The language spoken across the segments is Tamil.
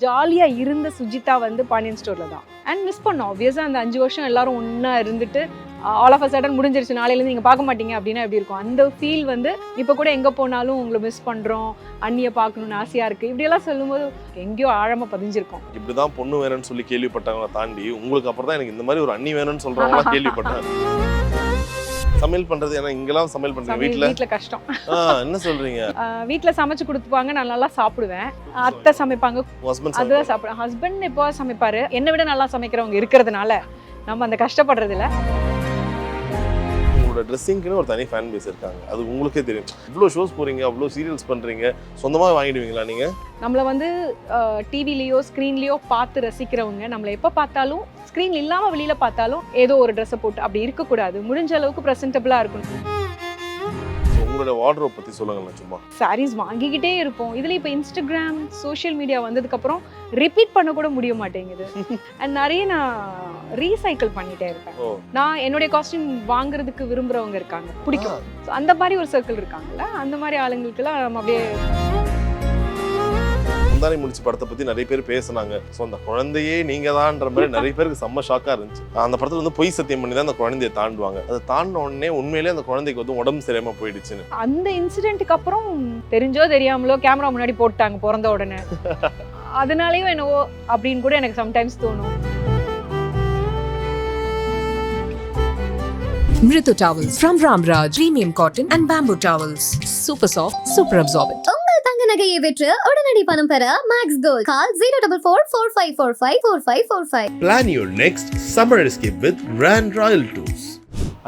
ஜாலியா இருந்த சுஜிதா வந்து பாண்டியன் ஸ்டோர்ல தான் அண்ட் மிஸ் பண்ணோம். ஆப்வியஸா அந்த 5 வருஷம் எல்லாரும் ஒண்ணா இருந்துட்டு ஆல் ஆஃப் அ சடன் முடிஞ்சிருச்சு, நாளையிலேருந்து நீங்க பார்க்க மாட்டீங்க அப்படின்னா எப்படி இருக்கும்? அந்த ஃபீல் வந்து இப்போ கூட எங்க போனாலும் உங்களை மிஸ் பண்றோம், அண்ணியை பார்க்கணும்னு ஆசையா இருக்கு, இப்படியெல்லாம் சொல்லும்போது எங்கேயோ ஆழமா பதிஞ்சிருக்கும். இப்படிதான் பொண்ணு வேணும்னு சொல்லி கேள்விப்பட்டவங்க தாண்டி உங்களுக்கு அப்புறம் தான் எனக்கு இந்த மாதிரி ஒரு அண்ணி வேணும்னு சொல்றவங்க கேள்விப்பட்டேன். சமையல் பண்றது ஏன்னா இங்கெல்லாம் சமையல் பண்றீங்க வீட்ல கஷ்டம். என்ன சொல்றீங்க? வீட்ல சமைச்சு கொடுத்துப்பாங்க, நான் நல்லா சாப்பிடுவேன். அத்தை சமைப்பாங்க, அதுதான் சாப்பிடுவேன். ஹஸ்பண்ட் எப்போ சமைப்பாரு. என்னை விட நல்லா சமைக்கிறவங்க இருக்கிறதுனால நம்ம அந்த கஷ்டப்படுறது இல்லை. உங்களோட ட்ரெஸ்ஸிங்க்குன்னு ஒரு தனி ஃபேன் பேஸ் இருக்காங்க, அது உங்களுக்கே தெரியும். இவ்வளோ ஷோஸ் போறீங்க, அவ்வளோ சீரியல்ஸ் பண்றீங்க, சொந்தமாக வாங்கிடுவீங்களா நீங்க? நம்மளை வந்து டிவிலேயோ ஸ்க்ரீன்லேயோ பார்த்து ரசிக்கிறவங்க நம்மளை எப்போ பார்த்தாலும் ஸ்க்ரீன் இல்லாமல் வெளியில் பார்த்தாலும் ஏதோ ஒரு ட்ரெஸ்ஸை போட்டு அப்படி இருக்கக்கூடாது. முடிஞ்ச அளவுக்கு ப்ரெசென்டபிளாக இருக்கணும். உங்களோட வார்ட்ரோப் பற்றி சொல்லுங்களேன். சும்மா சாரீஸ் வாங்கிக்கிட்டே இருப்போம். இதில் இப்போ இன்ஸ்டாகிராம் சோஷியல் மீடியா வந்ததுக்கப்புறம் ரிப்பீட் பண்ண கூட முடிய மாட்டேங்குது. அண்ட் நிறைய நான் ரீசைக்கிள் பண்ணிட்டே இருப்பேன். நான் என்னுடைய காஸ்டியூம் வாங்குறதுக்கு விரும்புகிறவங்க இருக்காங்க, பிடிக்கும். ஸோ அந்த மாதிரி ஒரு சர்க்கிள் இருக்காங்கல்ல, அந்த மாதிரி ஆளுங்களுக்குலாம் நம்ம அப்படியே. முந்தானை முடிச்சு படத்தை பத்தி நிறைய பேர் பேசினாங்க. ஸோ அந்த குழந்தையே நீங்க தான்ன்ற மாதிரி நிறைய பேருக்கு செம்ம ஷாக்கா இருந்துச்சு. அந்த படத்துல வந்து பொய் சத்தியம் பண்ணி தான் அந்த குழந்தையை தாண்டுவாங்க. அதை தாண்டின உடனே உண்மையிலேயே அந்த குழந்தைக்கு வந்து உடம்பு சரியாம போயிடுச்சுன்னு அந்த இன்சிடென்ட்டுக்கு அப்புறம் தெரிஞ்சோ தெரியாமலோ கேமரா முன்னாடி போட்டாங்க பிறந்த உடனே. அதனாலயும் என்னவோ அப்படின்னு கூட எனக்கு சம்டைம்ஸ் தோணும். Mritu towels from Ramraj, premium cotton and bamboo towels, super soft, super absorbent. நகையை வெற்று உடனடி பணம் பெற Max Gold. Call 04445454545. Plan your next summer escape with Grand Royal Tours.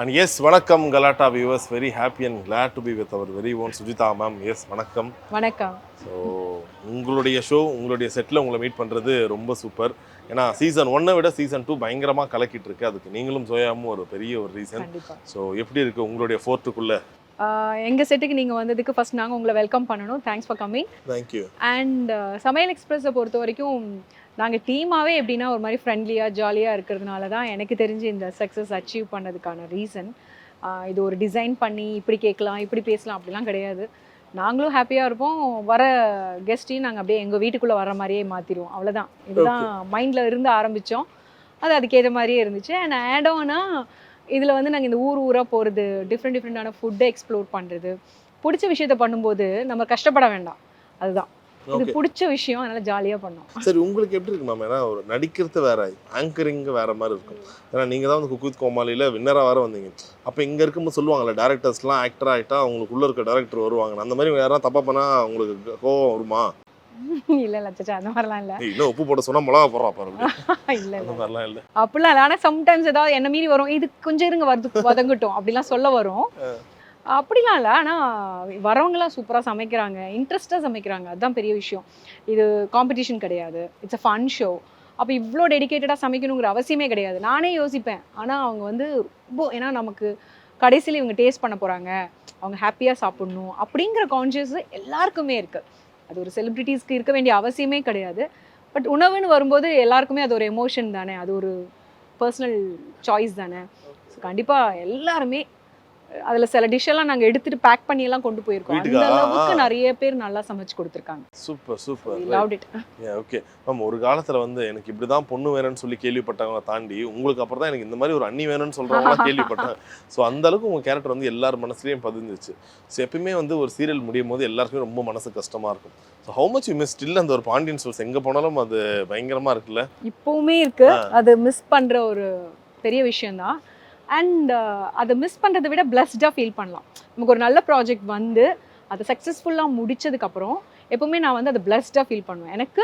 And yes, வணக்கம் கலாட்டா viewers, very happy and glad to be with our very own Sujitha ma'am. Yes வணக்கம். வணக்கம். ஸோ உங்களுடைய ஷோ, உங்களுடைய செட்டில் உங்களை மீட் பண்ணுறது ரொம்ப சூப்பர். ஏன்னா சீசன் 1 விட சீசன் 2 பயங்கரமாக கலக்கிட்டு இருக்கு. அதுக்கு நீங்களும் சோயாமும் ஒரு பெரிய ஒரு ரீசன். ஸோ எப்படி இருக்குது உங்களுடைய ஃபோர்ட்டுக்குள்ளே? எங்கள் செட்டுக்கு நீங்கள் வந்ததுக்கு ஃபர்ஸ்ட் நாங்கள் உங்களை வெல்கம் பண்ணணும். Thanks for coming. Thank you. And சமையல் எக்ஸ்பிரஸை பொறுத்த வரைக்கும் நாங்கள் டீமாகவே எப்படின்னா ஒரு மாதிரி ஃப்ரெண்ட்லியாக ஜாலியாக இருக்கிறதுனால தான் எனக்கு தெரிஞ்சு இந்த சக்ஸஸ் அச்சீவ் பண்ணதுக்கான ரீசன். இது ஒரு டிசைன் பண்ணி இப்படி கேட்கலாம் இப்படி பேசலாம் அப்படிலாம் கிடையாது. நாங்களும் ஹாப்பியாக இருப்போம், வர கெஸ்ட்டையும் நாங்கள் அப்படியே எங்கள் வீட்டுக்குள்ளே வர மாதிரியே மாற்றிடுவோம். அவ்வளோதான். இதுதான் மைண்டில் இருந்து ஆரம்பித்தோம், அது அதுக்கேற்ற மாதிரியே இருந்துச்சு. அண்ட் ஆடோனா இதில் வந்து நாங்கள் இந்த ஊராக போகிறது, டிஃப்ரெண்டான ஃபுட்டை எக்ஸ்ப்ளோர் பண்ணுறது, பிடிச்ச விஷயத்த பண்ணும்போது நம்ம கஷ்டப்பட வேண்டாம். அதுதான் இது பிடிச்ச விஷயம், அதனால ஜாலியாக பண்ணோம். சரி, உங்களுக்கு எப்படி இருக்கு மேம்? ஏன்னா ஒரு நடிக்கிறது வேற, ஆங்கரிங் வேற மாதிரி இருக்கும். ஏன்னா நீங்கள் தான் வந்து குக் வித் கோமாளியில் வின்னராக வேற வந்தீங்க. அப்போ இங்கே இருக்கும்போது சொல்லுவாங்கல்ல, டேரக்டர்ஸ்லாம் ஆக்டர் ஆகிட்டா அவங்களுக்குள்ளே இருக்க டேரக்டர் வருவாங்க. அந்த மாதிரி யாராவது தப்பாக பண்ணால் உங்களுக்கு கோவம் வருமா? இல்லை லட்சா, அந்த மாதிரிலாம் இல்லை. இன்னும் உப்பு போட சொன்னால் மிளகா போடுறா பாருங்க. இல்லை அந்த மாதிரிலாம் இல்லை, அப்படிலாம் இல்லை. ஆனால் சம்டைம்ஸ் ஏதாவது என்ன மீறி வரும், இது கொஞ்சம் இருங்க வதங்கட்டும் அப்படிலாம் சொல்ல வரும். அப்படிலாம் இல்லை. ஆனால் வரவங்களாம் சூப்பராக சமைக்கிறாங்க, இன்ட்ரெஸ்டாக சமைக்கிறாங்க, அதுதான் பெரிய விஷயம். இது காம்படிஷன் கிடையாது, இட்ஸ் அ ஃபன் ஷோ. அப்போ இவ்வளோ டெடிக்கேட்டடாக சமைக்கணுங்கிற அவசியமே கிடையாது. நானே யோசிப்பேன், ஆனால் அவங்க வந்து ரொம்ப, ஏன்னா நமக்கு கடைசியில் இவங்க டேஸ்ட் பண்ண போகிறாங்க, அவங்க ஹாப்பியாக சாப்பிட்ணும் அப்படிங்கிற கான்ஷியஸ் எல்லாருக்குமே இருக்குது. அது ஒரு செலிப்ரிட்டிஸ்க்கு இருக்க வேண்டிய அவசியமே கிடையாது. பட் உணவுன்னு வரும்போது எல்லாருக்குமே அது ஒரு எமோஷன் தானே, அது ஒரு பர்சனல் சாய்ஸ் தானே. ஸோ கண்டிப்பாக எல்லாருமே அதில் சில டிஷ்ஷெல்லாம் நாங்கள் எடுத்துகிட்டு பேக் பண்ணியெல்லாம் கொண்டு போயிருக்கோம். அந்த அளவுக்கு நிறைய பேர் நல்லா சமைச்சு கொடுத்துருக்காங்க. Super super, loved it. Okay ma'am, ஒரு காலத்தில் வந்து எனக்கு இப்படி தான் பொண்ணு வேணும்னு சொல்லி கேள்விப்பட்டவங்க தாண்டி உங்களுக்கு அப்புறம் தான் எனக்கு இந்த மாதிரி ஒரு அண்ணி வேணும்னு சொல்கிறவங்க கேள்விப்பட்டேன். ஸோ அந்த அளவுக்கு உங்கள் கேரக்டர் வந்து எல்லார் மனசுலேயும் பதிஞ்சிச்சு. ஸோ எப்பயுமே வந்து ஒரு சீரியல் முடியும் போது எல்லாருக்குமே ரொம்ப மனசு கஷ்டமாக இருக்கும். So how much you miss still அந்த ஒரு பாண்டியன் ஸ்டோர்ஸ் எங்கே போனாலும் அது பயங்கரமாக இருக்குல்ல? இப்போவுமே இருக்குது. அது மிஸ் பண்ணுற ஒரு பெரிய விஷயந்தான். அண்ட் அதை மிஸ் பண்ணுறதை விட பிளஸ்டாக ஃபீல் பண்ணலாம். நமக்கு ஒரு நல்ல ப்ராஜெக்ட் வந்து அதை சக்ஸஸ்ஃபுல்லாக முடித்ததுக்கப்புறம் எப்போவுமே நான் வந்து அதை பிளஸ்டாக ஃபீல் பண்ணுவேன். எனக்கு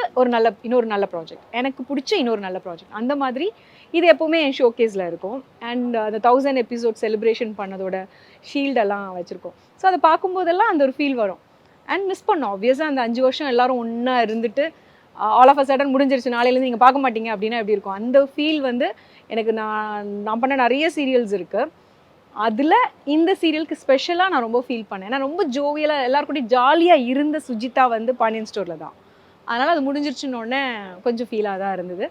இன்னொரு நல்ல ப்ராஜெக்ட், எனக்கு பிடிச்ச இன்னொரு நல்ல ப்ராஜெக்ட், அந்த மாதிரி இது எப்போவுமே என் ஷோகேஸில் இருக்கும். அண்ட் அந்த 1000 எபிசோட் செலிப்ரேஷன் பண்ணதோட ஷீல்டெல்லாம் வச்சுருக்கோம். ஸோ அதை பார்க்கும்போதெல்லாம் அந்த ஒரு ஃபீல் வரும். அண்ட் மிஸ் பண்ணோம். ஆப்வியஸாக அந்த 5 வருஷம் எல்லோரும் ஒன்றா இருந்துட்டு ஆல் ஆஃப் அ சடன் முடிஞ்சிருச்சு, நாளையிலேருந்து நீங்கள் பார்க்க மாட்டீங்க அப்படின்னா எப்படி இருக்கும்? அந்த ஃபீல் வந்து எனக்கு நான் பண்ண நிறைய சீரியல்ஸ் இருக்குது, அதில் இந்த சீரியலுக்கு ஸ்பெஷலாக நான் ரொம்ப ஃபீல் பண்ணேன். ஏன்னா ரொம்ப ஜோவியலாக எல்லாருக்கூடயும் ஜாலியாக இருந்த சுஜிதா வந்து பாண்டியன் ஸ்டோரில் தான். அதனால் அது முடிஞ்சிருச்சுன்னொடனே கொஞ்சம் ஃபீலாக தான் இருந்தது.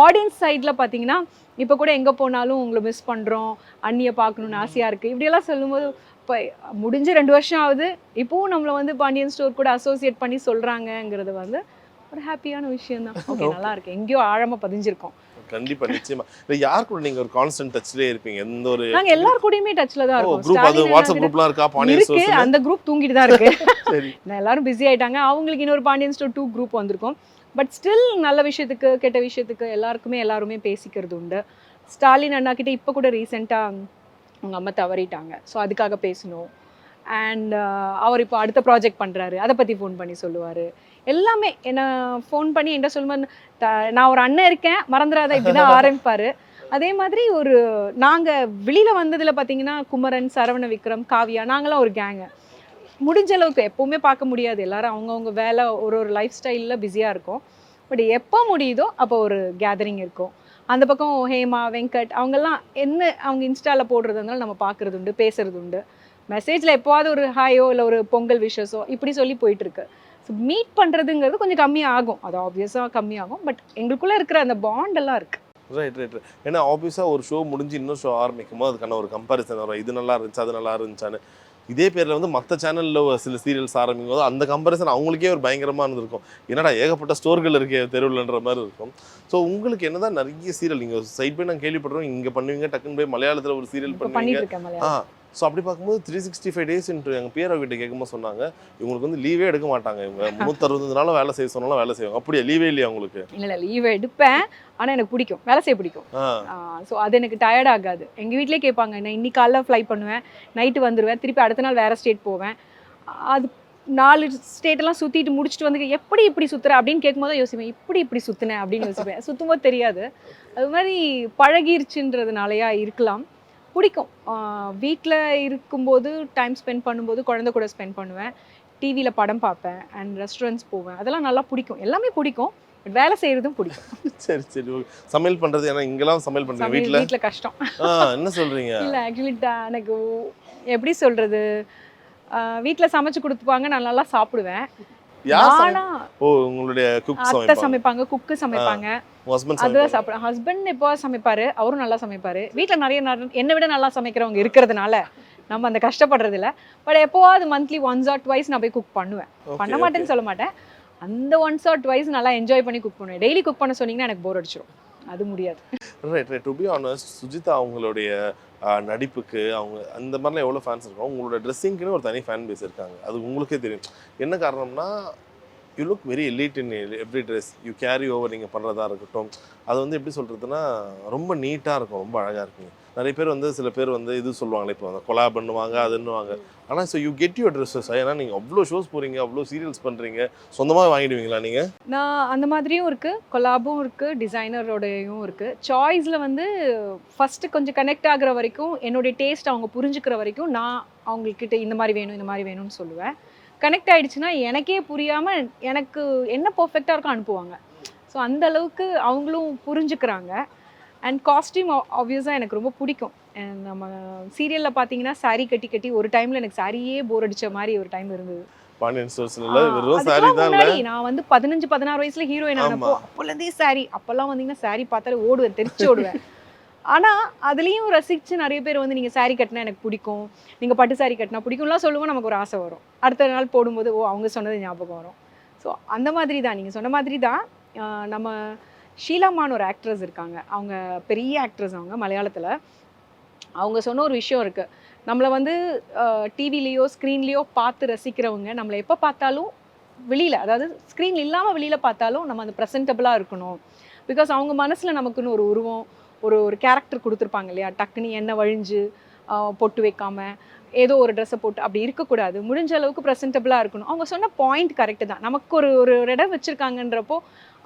ஆடியன்ஸ் சைடில் பார்த்தீங்கன்னா இப்போ கூட எங்கே போனாலும் உங்களை மிஸ் பண்ணுறோம், அண்ணியை பார்க்கணுன்னு ஆசையாக இருக்குது, இப்படியெல்லாம் சொல்லும்போது இப்போ முடிஞ்ச 2 வருஷம் ஆகுது, இப்போவும் நம்மளை வந்து பாண்டியன் ஸ்டோர் கூட அசோசியேட் பண்ணி சொல்கிறாங்கங்கிறது வந்து ஒரு ஹாப்பியான விஷயம் தான். ஓகே, நல்லா இருக்கு, எங்கேயோ ஆழமா பதிஞ்சிருக்கோம். கண்டிப்பா நிச்சயமா. இல்ல யார் கூட நீங்க ஒரு கான்ஸ்டன்ட் டச்லயே இருப்பீங்க? எந்த ஒரு நாங்க எல்லார் கூடயுமே டச்ல தான் இருக்கோம். குரூப், அது ஸ்டாலின் வாட்ஸ்அப் அண்ணா குரூப்லாம் இருக்கா? கிட்ட பாண்டியன் இருக்கு, ஸ்டோர்ஸ்ல? அந்த குரூப் தூங்கிட்டு தான் இருக்கு. சரி. எல்லாரும் பிஸி ஆயிட்டாங்க. அவங்களுக்கு இன்னொரு பாண்டியன் ஸ்டோர் 2 குரூப் வந்திருக்கும். பட் ஸ்டில் நல்ல விஷயத்துக்கு கெட்ட விஷயத்துக்கு எல்லாருமே பேசிக்கிறது உண்டு. ஸ்டாலின் அண்ணா கிட்ட இப்போ கூட ரீசெண்டாக அவங்க அம்மா தவறிட்டாங்க, ஸோ அதுக்காக பேசணும். அண்ட் அவர் இப்போ அடுத்த ப்ராஜெக்ட் பண்ணுறாரு, அதை பற்றி ஃபோன் பண்ணி சொல்லுவார். எல்லாமே என்ன ஃபோன் பண்ணி என்ன சொல்லுவேன், நான் ஒரு அண்ணன் இருக்கேன் மறந்துடாத, இப்படி தான் ஆரம்பிப்பார். அதே மாதிரி ஒரு நாங்கள் வெளியில் வந்ததில் பார்த்தீங்கன்னா குமரன், சரவண விக்ரம், காவியா, நாங்களாம் ஒரு கேங்கு. முடிஞ்ச அளவுக்கு எப்போவுமே பார்க்க முடியாது, எல்லாரும் அவங்கவுங்க வேலை ஒரு லைஃப் ஸ்டைலில் பிஸியாக இருக்கும். பட் எப்போ முடியுதோ அப்போ ஒரு கேதரிங் இருக்கும். அந்த பக்கம் ஹேமா, வெங்கட் அவங்கெல்லாம் என்ன அவங்க இன்ஸ்டாவில் போடுறது இருந்தாலும் நம்ம பார்க்குறது உண்டு, பேசுறது உண்டு. மெசேஜில் எப்போவாவது ஒரு ஹாயோ இல்லை ஒரு பொங்கல் விஷஸோ இப்படி சொல்லி போயிட்டுருக்கு. ஸோ மீட் பண்ணுறதுங்கிறது கொஞ்சம் கம்மியாகும், அது ஆப்வியஸாக கம்மியாகும். பட் எங்களுக்குள்ளே இருக்கிற அந்த பாண்டெல்லாம் இருக்குது. ரைட். ஏன்னா ஆப்வியஸாக ஒரு ஷோ முடிஞ்சு இன்னொரு ஷோ ஆரம்பிக்கும் போது அதுக்கான ஒரு கம்பாரிசன் வரும். இது நல்லா இருந்துச்சு, அது நல்லா இருந்துச்சான்னு. இதே பேரில் வந்து மற்ற சேனலில் சில சீரியல்ஸ் ஆரம்பிக்கும் போது அந்த கம்பாரிசன் அவங்களுக்கே ஒரு பயங்கரமாக இருந்திருக்கும். என்னடா ஏகப்பட்ட ஸ்டோர்கள் இருக்கே தெருவில்ன்ற மாதிரி இருக்கும். ஸோ உங்களுக்கு என்னதான் நிறைய சீரியல் நீங்கள் சைட் பை நான் கேள்விப்படுறோம், இங்கே பண்ணுவீங்க, டக்குன்னு போய் மலையாளத்தில் ஒரு சீரியல் இப்போ பண்ணுவீங்க. பண்ணிட்டு இருக்கேன் மலையாளம். ஸோ அப்படி பார்க்கும்போது 365 டேஸ் எங்கள் பேரை கிட்ட கேட்கும்போது சொன்னாங்க, இவங்களுக்கு வந்து லீவே எடுக்க மாட்டாங்க, இவங்க 360 நாளும் வேலை செய்ய சொன்னாலும் வேலை செய்வாங்க. அப்படியே லீவே இல்லையா உங்களுக்கு? இல்லை லீவ் எடுப்பேன், ஆனால் எனக்கு பிடிக்கும், வேலை செய்ய பிடிக்கும். ஸோ அது எனக்கு டயர்ட் ஆகாது. எங்கள் வீட்டிலே கேட்பாங்க, நான் இன்னைக்கு காலைல ஃப்ளை பண்ணுவேன், நைட்டு வந்துடுவேன், திருப்பி அடுத்த நாள் வேறு ஸ்டேட் போவேன். அது 4 ஸ்டேட்டெல்லாம் சுற்றிட்டு முடிச்சுட்டு வந்து எப்படி இப்படி சுற்றுறேன் அப்படின்னு கேட்கும்போது தான் யோசிப்பேன், இப்படி சுற்றுனேன் அப்படின்னு யோசிப்பேன். சுற்றும்போது தெரியாது. அது மாதிரி பழகிருச்சுன்றதுனாலயா இருக்கலாம், பிடிக்கும். வீட்டில் இருக்கும்போது டைம் ஸ்பெண்ட் பண்ணும்போது குழந்தை கூட ஸ்பெண்ட் பண்ணுவேன், டிவியில் படம் பார்ப்பேன், அண்ட் ரெஸ்டாரண்ட்ஸ் போவேன். அதெல்லாம் நல்லா பிடிக்கும், எல்லாமே பிடிக்கும். பட் வேலை செய்கிறதும் பிடிக்கும். சரி. சமையல் பண்ணுறது, ஏன்னா இங்கெல்லாம் சமையல் பண்ணுறீங்க, வீட்டில் கஷ்டம். என்ன சொல்கிறீங்க? இல்லை ஆக்சுவலி எனக்கு எப்படி சொல்கிறது, வீட்டில் சமைச்சு கொடுத்துப்பாங்க, நான் நல்லா சாப்பிடுவேன். உங்களுடைய அத்தை சமைப்பாங்க, குக்கு சமைப்பாங்க, அதுதான் சாப்பிடுவேன். ஹஸ்பண்ட் எப்போ சமைப்பாரு, அவரும் நல்லா சமைப்பாரு. வீட்டில் நிறைய என்னை விட நல்லா சமைக்கிறவங்க இருக்கிறதுனால நம்ம அந்த கஷ்டப்படுறது இல்லை. பட் எப்போவாது மந்த்லி ஒன்ஸ் ஆர் ட்வைஸ் நான் போய் குக் பண்ணுவேன். பண்ண மாட்டேன்னு சொல்ல மாட்டேன், அந்த ஒன்ஸ் ஆர் ட்வைஸ் நல்லா என்ஜாய் பண்ணி குக் பண்ணுவேன். டெய்லி குக் பண்ண சொன்னீங்கன்னா எனக்கு போர் அடிச்சிடும், அது முடியாது. Right. To be honest, Sujitha அவங்களுடைய நடிப்புக்கு அவங்க அந்த மாதிரிலாம் எவ்வளோ ஃபேன்ஸ் இருக்காங்க. உங்களோட ட்ரெஸ்ஸிங்க்குன்னு ஒரு தனி ஃபேன் பேஸ் இருக்காங்க, அது உங்களுக்கே தெரியும். என்ன காரணம்னா, you look very elite in every dress you carry over. நீங்கள் பண்ணுறதா இருக்கட்டும், அது வந்து எப்படி சொல்கிறதுனா ரொம்ப நீட்டாக இருக்கும், ரொம்ப அழகாக இருக்குங்க. நிறைய பேர் வந்து சில பேர் வந்து இது சொல்லுவாங்களே, இப்போ வந்து கொலா பண்ணுவாங்க அதுன்னுவாங்க. ஆனால் so you get your dresses. ஏன்னா நீங்கள் அவ்வளோ ஷோஸ் போகிறீங்க, அவ்வளோ சீரியல்ஸ் பண்ணுறீங்க, சொந்தமாக வாங்கிடுவீங்களா நீங்கள்? நான் அந்த மாதிரியும் இருக்குது, கொலாபும் இருக்குது, டிசைனரோடையும் இருக்குது. சாய்ஸில் வந்து ஃபஸ்ட்டு கொஞ்சம் கனெக்ட் ஆகிற வரைக்கும், என்னுடைய டேஸ்ட் அவங்க புரிஞ்சுக்கிற வரைக்கும் நான் அவங்கக்கிட்ட இந்த மாதிரி வேணும்னு சொல்லுவேன். கனெக்ட் ஆகிடுச்சுன்னா எனக்கே புரியாமல் எனக்கு என்ன பர்ஃபெக்டாக இருக்கோ அனுப்புவாங்க. ஸோ அந்த அளவுக்கு அவங்களும் புரிஞ்சுக்கிறாங்க. அண்ட் காஸ்டியூம் ஆப்வியஸாக எனக்கு ரொம்ப பிடிக்கும். நம்ம சீரியலில் பார்த்தீங்கன்னா சாரீ கட்டி ஒரு டைமில் எனக்கு சாரியே போர் அடித்த மாதிரி ஒரு டைம் இருந்தது. பாண்டியன் ஸ்டோர்ஸ்ல வெறும் சாரி தான். நான் வந்து 15-16 வயசுல ஹீரோயின் ஆனப்போ அப்போலேருந்தே சாரி, அப்போல்லாம் வந்தீங்கன்னா சாரி பார்த்தாலே ஓடுவேன், தெரிச்சு ஓடுவேன். ஆனால் அதுலேயும் ரசித்து நிறைய பேர் வந்து நீங்கள் சாரி கட்டினா எனக்கு பிடிக்கும், நீங்கள் பட்டு சாரி கட்டினா பிடிக்கும்லாம் சொல்லுவோம். நமக்கு ஒரு ஆசை வரும், அடுத்த நாள் போடும்போது அவங்க சொன்னது ஞாபகம் வரும். ஸோ அந்த மாதிரி தான் நீங்கள் சொன்ன மாதிரி தான். நம்ம ஷீலாமான்னு ஒரு ஆக்ட்ரஸ் இருக்காங்க, அவங்க பெரிய ஆக்ட்ரஸ், அவங்க மலையாளத்தில். அவங்க சொன்ன ஒரு விஷயம் இருக்குது, நம்மளை வந்து டிவிலேயோ ஸ்க்ரீன்லேயோ பார்த்து ரசிக்கிறவங்க நம்மளை எப்போ பார்த்தாலும் வெளியில், அதாவது ஸ்க்ரீன் இல்லாமல் வெளியில் பார்த்தாலும் நம்ம அந்த ப்ரெசென்டபுளாக இருக்கணும். பிகாஸ் அவங்க மனசில் நமக்குன்னு ஒரு உருவம், ஒரு கேரக்டர் கொடுத்துருப்பாங்க இல்லையா, டக்குன்னு எண்ணெய் வழிஞ்சு பொட்டு வைக்காமல் ஏதோ ஒரு ட்ரெஸ்ஸை போட்டு அப்படி இருக்கக்கூடாது. முடிஞ்ச அளவுக்கு ப்ரெசென்டபுளாக இருக்கணும். அவங்க சொன்ன பாயிண்ட் கரெக்டு தான். நமக்கு ஒரு இடம் வச்சுருக்காங்கன்றப்போ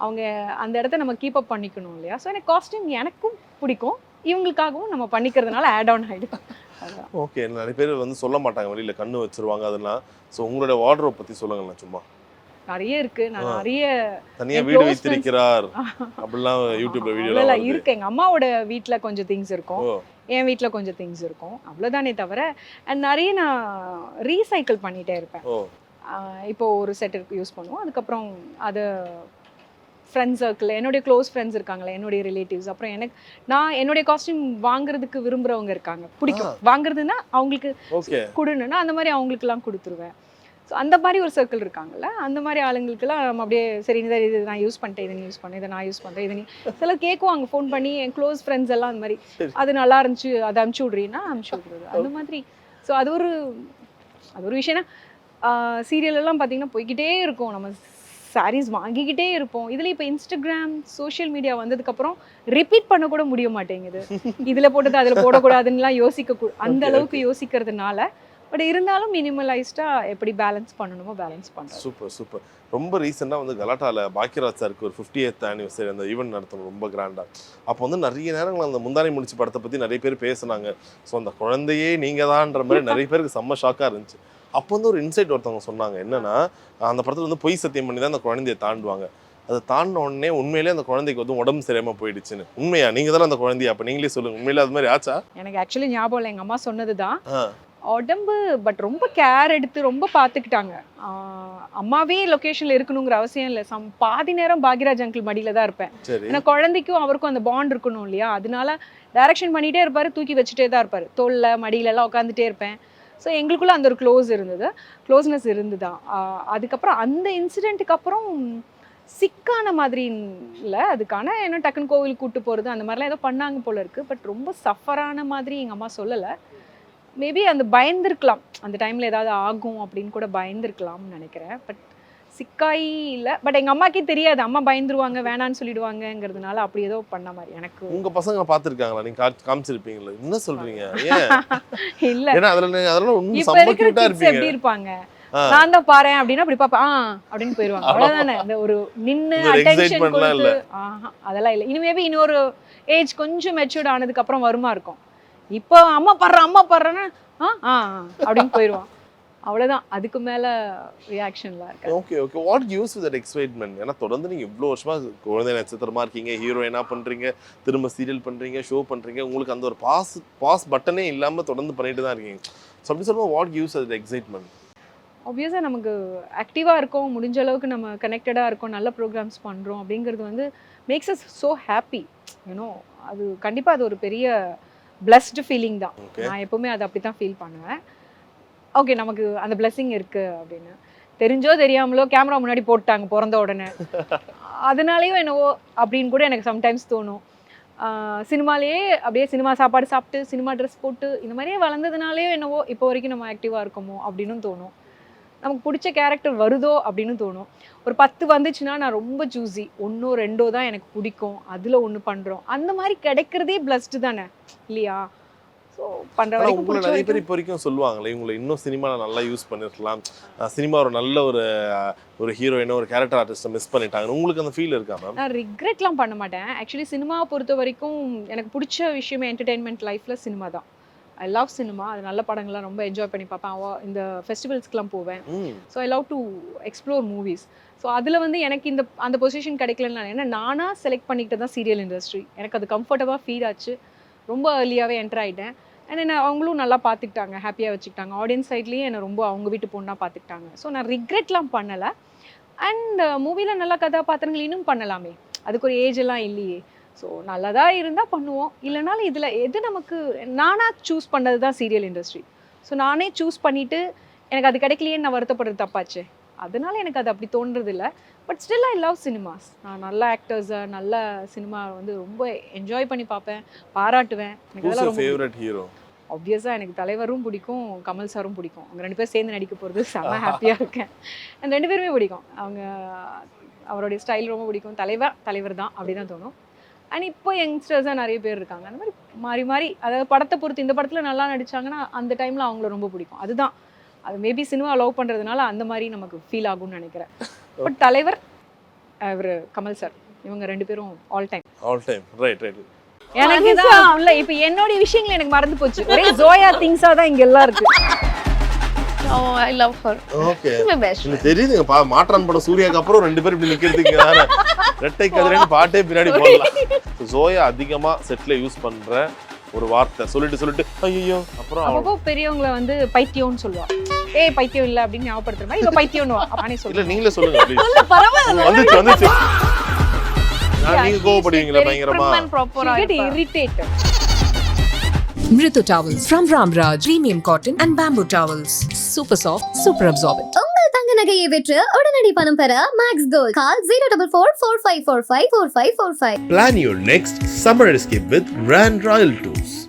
அவங்க அந்த இடத்த நம்ம கீப் அப் பண்ணிக்கணும் இல்லையா. ஸோ எனக்கு காஸ்டியூம் எனக்கும் பிடிக்கும், இவங்களுக்காகவும் நம்ம பண்ணிக்கிறதுனால ஆட் ஆன் ஆகிடும். ஓகே. நிறைய பேர் வந்து சொல்ல மாட்டாங்க, வெளியில் கண்ணு வச்சுருவாங்க அதெல்லாம். ஸோ உங்களோட வார்ட்ரோப் பற்றி சொல்லுங்களேன் சும்மா. நிறைய இருக்கு, நான் நிறைய தனியா வீடு வைத்திருக்கிறார் அப்படிலாம் யூடியூப்ல வீடியோல இருக்கு. எங்க அம்மாவோட வீட்ல கொஞ்சம் திங்ஸ் இருக்கும், என் வீட்ல கொஞ்சம் திங்ஸ் இருக்கும், அவ்வளவுதானே தவிர நிறைய நான் ரீசைக்கிள் பண்ணிட்டே இருப்பேன். இப்போ ஒரு செட் யூஸ் பண்ணுவோம், அதுக்கப்புறம் அதை ஃப்ரெண்ட்ஸ் சர்க்கிள், என்னுடைய க்ளோஸ் ஃப்ரெண்ட்ஸ் இருக்காங்களே, என்னுடைய ரிலேட்டிவ்ஸ், அப்புறம் நான் என்னுடைய காஸ்டியூம் வாங்குறதுக்கு விரும்புகிறவங்க இருக்காங்க, பிடிக்கும் வாங்குறதுன்னா அவங்களுக்கு கொடுன்னா அந்த மாதிரி அவங்களுக்குலாம் கொடுத்துருவேன். ஸோ ஸோ அந்த மாதிரி ஒரு சர்க்கிள் இருக்காங்கல்ல, அந்த மாதிரி ஆளுங்களுக்குலாம் நம்ம அப்படியே சரி இது நான் யூஸ் பண்ணிட்டேன், இதை நீ யூஸ் பண்ணேன், இதை நான் யூஸ் பண்ணுறேன், இதை நீ சிலர் கேட்குவாங்க ஃபோன் பண்ணி, என் க்ளோஸ் ஃப்ரெண்ட்ஸ் எல்லாம் அந்த மாதிரி அது நல்லா இருந்துச்சு அதை அமுச்சு விட்றீங்கன்னா அமுச்சு விட்றது அந்த மாதிரி. ஸோ அது ஒரு விஷயம்னா சீரியல் எல்லாம் பார்த்தீங்கன்னா போய்கிட்டே இருக்கும், நம்ம சாரீஸ் வாங்கிக்கிட்டே இருப்போம். இதில் இப்போ இன்ஸ்டாகிராம் சோஷியல் மீடியா வந்ததுக்கப்புறம் ரிப்பீட் பண்ண கூட முடிய மாட்டேங்குது. இதில் போட்டது அதில் போடக்கூடாதுன்னுலாம் அந்த அளவுக்கு யோசிக்கிறதுனால. பட் இருந்தாலும் மினிமலைஸ்டாக எப்படி பேலன்ஸ் பண்ணணுமோ பேலன்ஸ் பண்ணுறோம். சூப்பர். ரொம்ப ரீசெண்டாக வந்து கலாட்டாவில் பாக்கியராஜ் சாருக்கு ஒரு 50th ஆனிவர்சரி அந்த ஈவெண்ட் நடத்தணும் ரொம்ப கிராண்டாக. அப்போ வந்து நிறைய நேரங்கள் அந்த முந்தானை முடிச்சு படத்தை பற்றி நிறைய பேர் பேசுனாங்க. ஸோ அந்த குழந்தையே நீங்கள் தான்ற மாதிரி நிறைய பேருக்கு செம்ம ஷாக்காக இருந்துச்சு. அப்போ வந்து ஒரு இன்சைட் ஒருத்தவங்க சொன்னாங்க என்னன்னா, அந்த படத்தில் வந்து பொய் சத்தியம் பண்ணி தான் அந்த குழந்தையை தாண்டுவாங்க. அதை தாண்டின உடனே உண்மையிலே அந்த குழந்தைக்கு வந்து உடம்பு சரியாமல் போயிடுச்சுன்னு. உண்மையா? நீங்கள் தானே அந்த குழந்தையா? அப்போ நீங்களே சொல்லுங்கள், உண்மையிலே அது மாதிரி ஆச்சா? எனக்கு ஆக்சுவலி ஞாபகம் இல்லை, எங்கள் அம்மா சொன்னது தான் உடம்பு. பட் ரொம்ப கேர் எடுத்து ரொம்ப பார்த்துக்கிட்டாங்க. அம்மாவே லொக்கேஷனில் இருக்கணுங்கிற அவசியம் இல்லை. பாதி நேரம் பாக்யராஜ் அங்கிள் மடியில் தான் இருப்பேன். ஏன்னா குழந்தைக்கும் அவருக்கும் அந்த பாண்ட் இருக்கணும் இல்லையா, அதனால டைரக்ஷன் பண்ணிகிட்டே இருப்பார், தூக்கி வச்சுட்டே தான் இருப்பார், தோளில் மடியிலலாம் உட்காந்துட்டே இருப்பேன். ஸோ எங்களுக்குள்ள அந்த ஒரு க்ளோஸ்னஸ் இருந்துதான். அதுக்கப்புறம் அந்த இன்சிடெண்ட்டுக்கு அப்புறம் சிக்கான மாதிரி இல்லை, அதுக்கான என்ன டக்குன்னு கோவிலுக்கு கூப்பிட்டு போகிறது அந்த மாதிரிலாம் ஏதோ பண்ணாங்க போல இருக்குது. பட் ரொம்ப சஃபரான மாதிரி எங்கள் அம்மா சொல்லலை. மேபி அந்த பயந்துருக்கலாம், அந்த டைமில் ஏதாவது ஆகும் அப்படின்னு கூட பயந்துருக்கலாம்னு நினைக்கிறேன். பட் சிக்காய் இல்லை. பட் எங்கள் அம்மாக்கே தெரியாது, அம்மா பயந்துருவாங்க வேணான்னு சொல்லிடுவாங்கங்கிறதுனால அப்படி ஏதோ பண்ண மாதிரி. எனக்கு உங்கள் பசங்க பார்த்துருக்காங்களா? நீங்கள் காமிச்சிருப்பீங்களா? என்ன சொல்கிறீங்க? ஏன் இல்லை, அதெல்லாம் இப்போ இருக்கிற கிட்ஸ் எப்படி இருப்பாங்க, நான் தான் பாறேன் அப்படின்னா அப்படி பாப்பேன் அப்படின்னு போயிடுவாங்க. அவ்வளவுதானே. இந்த ஒரு நின்று அட்டென்ஷன் கொடுத்து அதெல்லாம் இல்லை. இனிமேபி இன்னொரு ஏஜ் கொஞ்சம் மெச்சூர்ட் ஆனதுக்கு அப்புறம் வருமா இருக்கும். இப்போ அம்மா பாடுறேன்னா அப்படின்னு போயிடுவான். அவ்வளோதான், அதுக்கு மேலே ரியாக்ஷன்லாம் இருக்கு. Okay what gives you that excitement? ஏன்னா தொடர்ந்து நீங்கள் இவ்வளோ வருஷமா குழந்தை நட்சத்திரமா இருக்கீங்க, ஹீரோயினாக பண்ணுறீங்க, திரும்ப சீரியல் பண்ணுறீங்க, ஷோ பண்ணுறீங்க, உங்களுக்கு அந்த ஒரு பாஸ் பட்டனே இல்லாமல் தொடர்ந்து பண்ணிட்டு தான் இருக்கீங்க. ஸோ அப்படி சொல்லும்போது வாட் கிவ்ஸ் தட் எக்ஸைட்மெண்ட்? ஆப்வியஸாக நமக்கு ஆக்டிவாக இருக்கோம், முடிஞ்ச அளவுக்கு நம்ம கனெக்டடாக இருக்கோம், நல்ல ப்ரோக்ராம்ஸ் பண்ணுறோம் அப்படிங்கிறது வந்து makes us so happy. You know அது கண்டிப்பாக அது ஒரு பெரிய பிளஸ்டு ஃபீலிங் தான். நான் எப்போவுமே அதை அப்படி தான் ஃபீல் பண்ணுவேன். ஓகே, நமக்கு அந்த பிளெஸிங் இருக்குது அப்படின்னு தெரிஞ்சோ தெரியாமலோ கேமரா முன்னாடி போட்டாங்க பிறந்த உடனே, அதனாலேயும் என்னவோ அப்படின்னு கூட எனக்கு சம்டைம்ஸ் தோணும். சினிமாலேயே அப்படியே சினிமா சாப்பாடு சாப்பிட்டு சினிமா ட்ரெஸ் போட்டு இந்த மாதிரியே வளர்ந்ததுனாலேயோ என்னவோ இப்போ வரைக்கும் நம்ம ஆக்டிவாக இருக்கோமோ அப்படின்னு தோணும். நமக்கு பிடிச்ச கேரக்டர் வருதோ அப்படின்னு தோணும். ஒரு 10 வந்துச்சுன்னா நான் ரொம்ப சூஸி, 1 2 தான் எனக்கு பிடிக்கும், அதில் 1 பண்ணுறோம். அந்த மாதிரி கிடைக்கிறதே பிளஸ்டு தானே இல்லையா? ஸோ பண்ணுற வரைக்கும் உங்களை நிறைய பேர் இப்போ வரைக்கும் சொல்லுவாங்களே, இவங்களை இன்னும் சினிமாவில் நல்லா யூஸ் பண்ணிருக்கலாம், சினிமா ஒரு நல்ல ஒரு ஹீரோயினோ ஒரு கேரக்டர் ஆர்டிஸ்ட்டை மிஸ் பண்ணிட்டாங்க, உங்களுக்கு அந்த ஃபீல் இருக்கா மேம்? நான் ரிக்ரெட்லாம் பண்ண மாட்டேன். ஆக்சுவலி சினிமாவை பொறுத்த வரைக்கும் எனக்கு பிடிச்ச விஷயமே என்டர்டெயின்மெண்ட் லைஃப்பில் சினிமா தான். I love cinema. அது நல்ல படங்கள்லாம் ரொம்ப என்ஜாய் பண்ணி பார்ப்பேன். இந்த ஃபெஸ்டிவல்ஸ்க்குலாம் போவேன். So I love to explore movies. So அதில் வந்து எனக்கு அந்த பொசிஷன் கிடைக்கலன்னு ஏன்னா நானாக செலக்ட் பண்ணிக்கிட்டு தான் சீரியல் இண்டஸ்ட்ரி. எனக்கு அது கம்ஃபர்டபுளாக ஃபீல் ஆச்சு. ரொம்ப ஏர்லியாகவே என்டர் ஆகிட்டேன். அண்ட் என்ன அவங்களும் நல்லா பார்த்துக்கிட்டாங்க, ஹாப்பியாக வச்சுக்கிட்டாங்க. ஆடியன்ஸ் சைட்லேயே என்னை ரொம்ப அவங்க வீட்டு பொண்ணாக பார்த்துக்கிட்டாங்க. ஸோ நான் ரிக்ரெட்லாம் பண்ணலை. அண்ட் மூவியில் நல்ல கதாபாத்திரங்கள் இன்னும் பண்ணலாமே, அதுக்கு ஒரு ஏஜ் எல்லாம் இல்லையே. ஸோ நல்லதாக இருந்தால் பண்ணுவோம், இல்லைனாலும் இதில் எது நமக்கு நானாக சூஸ் பண்ணது தான் சீரியல் இண்டஸ்ட்ரி. ஸோ நானே சூஸ் பண்ணிவிட்டு எனக்கு அது கிடைக்கலையேன்னு நான் வருத்தப்படுறது தப்பாச்சு. அதனால எனக்கு அது அப்படி தோன்றதில்லை. But still I love cinemas. நான் நல்ல ஆக்டர்ஸை நல்ல சினிமா வந்து ரொம்ப என்ஜாய் பண்ணி பார்ப்பேன், பாராட்டுவேன். எனக்கு அதெல்லாம் ரொம்ப ஃபேவரட் ஹீரோ ஆப்வியஸாக எனக்கு தலைவரும் பிடிக்கும், கமல் சாரும் பிடிக்கும். அவங்க 2 பேர் சேர்ந்து நடிக்க போகிறது செம்ம ஹாப்பியாக இருக்கேன். அந்த 2 பேருமே பிடிக்கும். அவருடைய ஸ்டைல் ரொம்ப பிடிக்கும். தலைவர் தான் அப்படி தான் தோணும். அண்ட் இப்போ யங்ஸ்டர்ஸாக நிறைய பேர் இருக்காங்க. அந்த மாதிரி மாறி மாறி, அதாவது படத்தை பொறுத்து இந்த படத்தில் நல்லா நடித்தாங்கன்னா அந்த டைமில் அவங்கள ரொம்ப பிடிக்கும். அதுதான் அது மேபி சினிமா லவ் பண்ணுறதுனால அந்த மாதிரி நமக்கு ஃபீல் ஆகும்னு நினைக்கிறேன். பட் தலைவர் அவர் கமல் சார், இவங்க 2 பேரும் ஆல் டைம் ரைட். எனக்கு தான் இல்லை, இப்போ என்னோட விஷயங்கள் எனக்கு மறந்து போச்சு. ஒரே ஜோயா திங்ஸாக தான் இங்கே எல்லாம் இருக்கு. I love her. Okay, My best friend. தெரியுதுங்க. மாற்றான் படம் சூர்யாக்கு அப்புறம் 2 பேரும் இப்படி நிக்கிறதுக்கு ரெட்டை கதிரேன்னு பாட்டே பின்னாடி போடலாம். ஜோயா அதிகமா செட்ல யூஸ் பண்ற ஒரு வார்த்தை சொல்லிட்டு ஐயோ அப்புறம் அப்போ பெரியவங்களை வந்து பைத்தியம்னு சொல்லுவா. ஏய் பைத்தியம் இல்லை அப்படின்னு ஞாபகப்படுத்துற மாதிரி இவ பைத்தியம்னு நானே இல்ல சொல்லுவேன். நீங்களே சொல்லுங்க please. பரவாயில்ல. வந்துச்சு நீங்க கோவப்படுவீங்களா பயங்கரமா? Prim and proper ah Get இருப்பா. irritated. Mritu Towels from Ramraj. Premium cotton and bamboo towels. Super soft, super absorbent. உங்கள் நகையை விற்று உடனடி பணம் பெற Max Gold. Call 04445454545. Plan your next summer escape with Rand Royal Tours.